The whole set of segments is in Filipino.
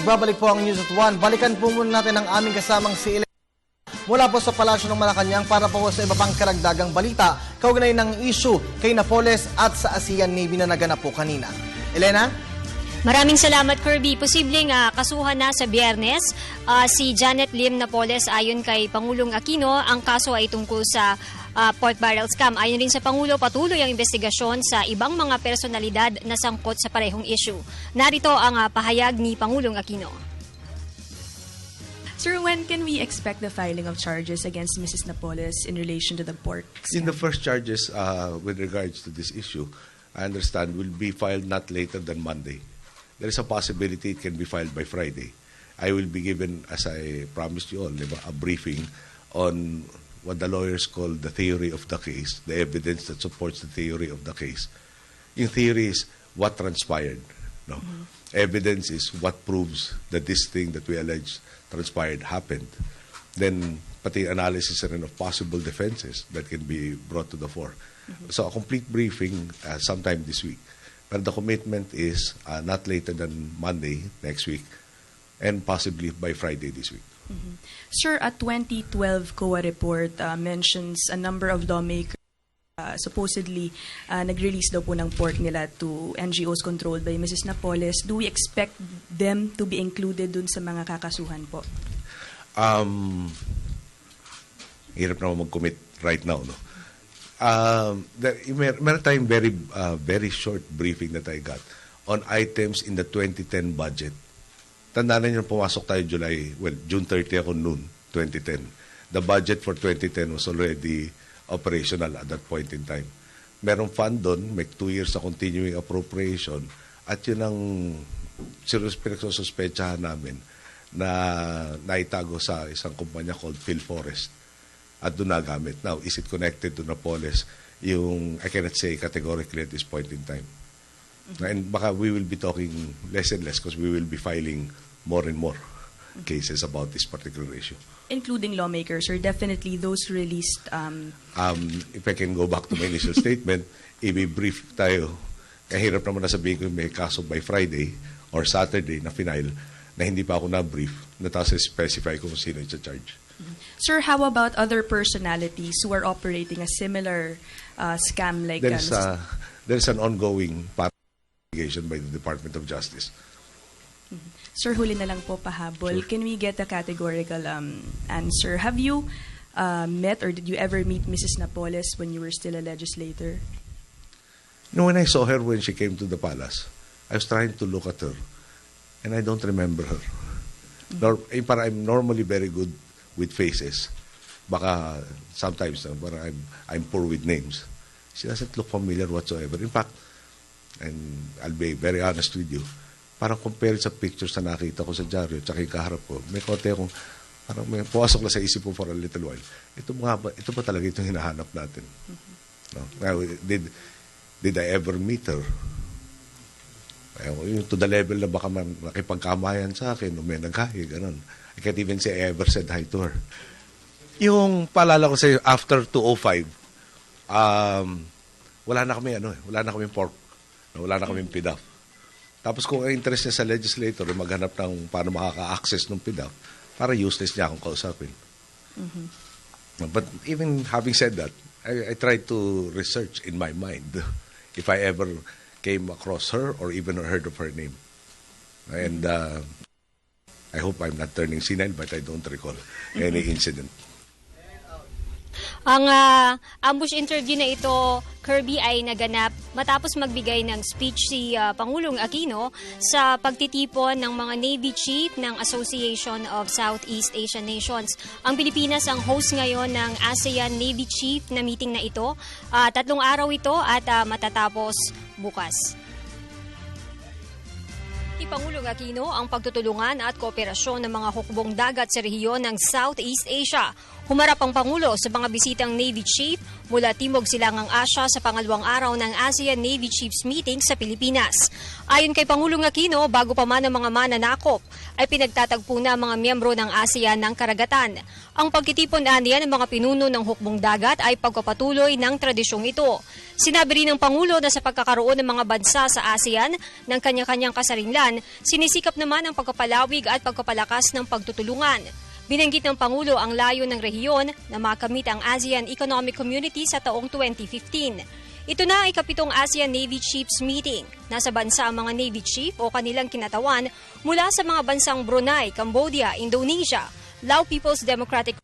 Nagbabalik po ang News at 1. Balikan po muna natin ang aming kasamang si Elena mula po sa Palasyo ng Malacanang para po sa iba pang karagdagang balita kaugnay ng issue kay Napoles at sa ASEAN Navy na naganap po kanina. Elena? Maraming salamat, Kirby. Posibleng kasuhan na sa Biyernes si Janet Lim Napoles ayon kay Pangulong Aquino. Ang kaso ay tungkol sa pork barrel scam. Ayon rin sa Pangulo, patuloy ang investigasyon sa ibang mga personalidad na sangkot sa parehong issue. Narito ang pahayag ni Pangulong Aquino. Sir, when can we expect the filing of charges against Mrs. Napoles in relation to the pork scam? In the first charges with regards to this issue, I understand will be filed not later than Monday. There is a possibility it can be filed by Friday. I will be given, as I promised you all, a briefing on what the lawyers call the theory of the case, the evidence that supports the theory of the case. Yung theory is what transpired. No? Evidence is what proves that this thing that we allege transpired happened. Then, pati analysis rin of possible defenses that can be brought to the fore. So, a complete briefing sometime this week. But the commitment is not later than Monday next week and possibly by Friday this week. Sir, a 2012 COA report mentions a number of lawmakers supposedly nag-release daw po ng pork nila to NGOs controlled by Mrs. Napoles. Do we expect them to be included dun sa mga kakasuhan po? Hirap naman mag-commit right now, no? Meron tayong very short briefing that I got on items in the 2010 budget. Tandaan na nyo, pumasok tayo June 30 ako noon, 2010. The budget for 2010 was already operational at that point in time. Merong fund doon, may 2 years na continuing appropriation, at yun ang pinagsususpechahan namin na naitago sa isang kumpanya called Phil Forest. At doon nagamit. Now, is it connected to Napoles? I cannot say categorically at this point in time. And baka we will be talking less and less because we will be filing more and more cases about this particular issue. Including lawmakers, or definitely those released? If I can go back to my initial statement, i-brief tayo. Kahirap naman na sabihin ko may kaso by Friday or Saturday na final na hindi pa ako na-brief na tapos specify kung sino i-charge. Sir, how about other personalities who are operating a similar scam like There's an ongoing investigation by the Department of Justice. Sir, huli na lang po pahabol. Sure. Can we get a categorical answer? Have you met or did you ever meet Mrs. Napoles when you were still a legislator? No, when I saw her when she came to the palace, I was trying to look at her and I don't remember her. I'm normally very good with faces. Baka sometimes I'm poor with names. She doesn't look familiar whatsoever. In fact, and I'll be very honest with you, parang compare sa pictures na nakita ko sa dyaryo at yung kaharap ko, may konti akong parang may puwasok na sa isip ko for a little while. Ito ba talaga itong hinahanap natin? No? Now, did I ever meet her? To the level na baka nakipagkamayan sa akin o may naghahi, ganun. I can't even say I ever said hi to her. Yung paalala ko sa'yo, after 2005, wala na kaming pork. Wala na kaming PDAF. Tapos kung ang interest niya sa legislator, maghanap ng paano makaka-access ng PDAF, para useless niya akong kausapin. But even having said that, I tried to research in my mind if I ever came across her or even heard of her name. And I hope I'm not turning senile, but I don't recall any incident. Ang ambush interview na ito, Kirby, ay naganap matapos magbigay ng speech si Pangulong Aquino sa pagtitipon ng mga Navy Chief ng Association of Southeast Asian Nations. Ang Pilipinas ang host ngayon ng ASEAN Navy Chief na meeting na ito. 3 araw ito at matatapos bukas. Ni Pangulong Aquino ang pagtutulungan at kooperasyon ng mga hukbong dagat sa rehiyon ng Southeast Asia. Humarap ang Pangulo sa mga bisitang Navy Chief mula Timog Silangang Asya sa pangalawang araw ng ASEAN Navy Chiefs Meeting sa Pilipinas. Ayon kay Pangulong Aquino, bago pa man ang mga mananakop, ay pinagtatagpo na mga miyembro ng ASEAN ng karagatan. Ang pagtitipon aniya ng mga pinuno ng hukbong dagat ay pagpapatuloy ng tradisyong ito. Sinabi rin ng Pangulo na sa pagkakaroon ng mga bansa sa ASEAN ng kanya-kanyang kasarinlan, sinisikap naman ang pagpapalawig at pagpapalakas ng pagtutulungan. Binanggit ng Pangulo ang layo ng rehiyon na makamit ang ASEAN Economic Community sa taong 2015. Ito na ay ikapitong ASEAN Navy Chiefs Meeting. Nasa bansa ang mga Navy Chief o kanilang kinatawan mula sa mga bansang Brunei, Cambodia, Indonesia, Lao People's Democratic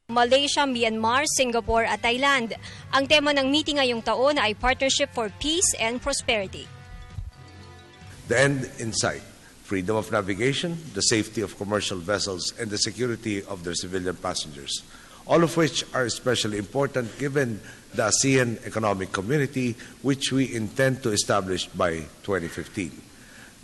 Malaysia, Myanmar, Singapore at Thailand. Ang tema ng meeting ngayong taon ay Partnership for Peace and Prosperity. The end in sight. Freedom of navigation, the safety of commercial vessels, and the security of their civilian passengers, all of which are especially important given the ASEAN Economic Community, which we intend to establish by 2015.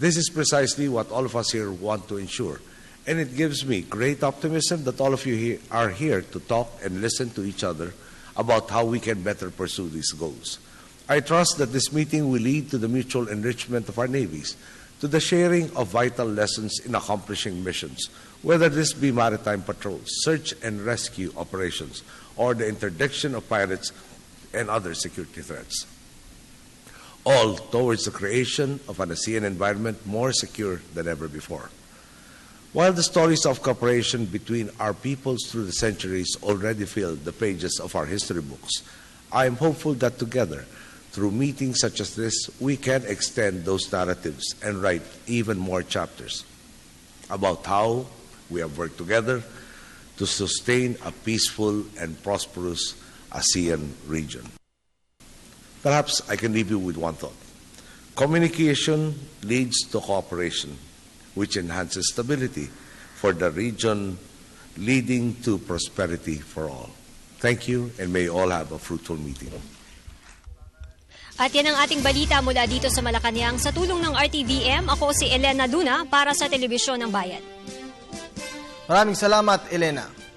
This is precisely what all of us here want to ensure, and it gives me great optimism that all of you are here to talk and listen to each other about how we can better pursue these goals. I trust that this meeting will lead to the mutual enrichment of our navies, to the sharing of vital lessons in accomplishing missions, whether this be maritime patrols, search and rescue operations, or the interdiction of pirates and other security threats. All towards the creation of an ASEAN environment more secure than ever before. While the stories of cooperation between our peoples through the centuries already fill the pages of our history books, I am hopeful that together, through meetings such as this, we can extend those narratives and write even more chapters about how we have worked together to sustain a peaceful and prosperous ASEAN region. Perhaps I can leave you with one thought. Communication leads to cooperation, which enhances stability for the region, leading to prosperity for all. Thank you, and may you all have a fruitful meeting. At yan ang ating balita mula dito sa Malacanang. Sa tulong ng RTVM, ako si Elena Luna para sa Telebisyon ng Bayan. Maraming salamat, Elena.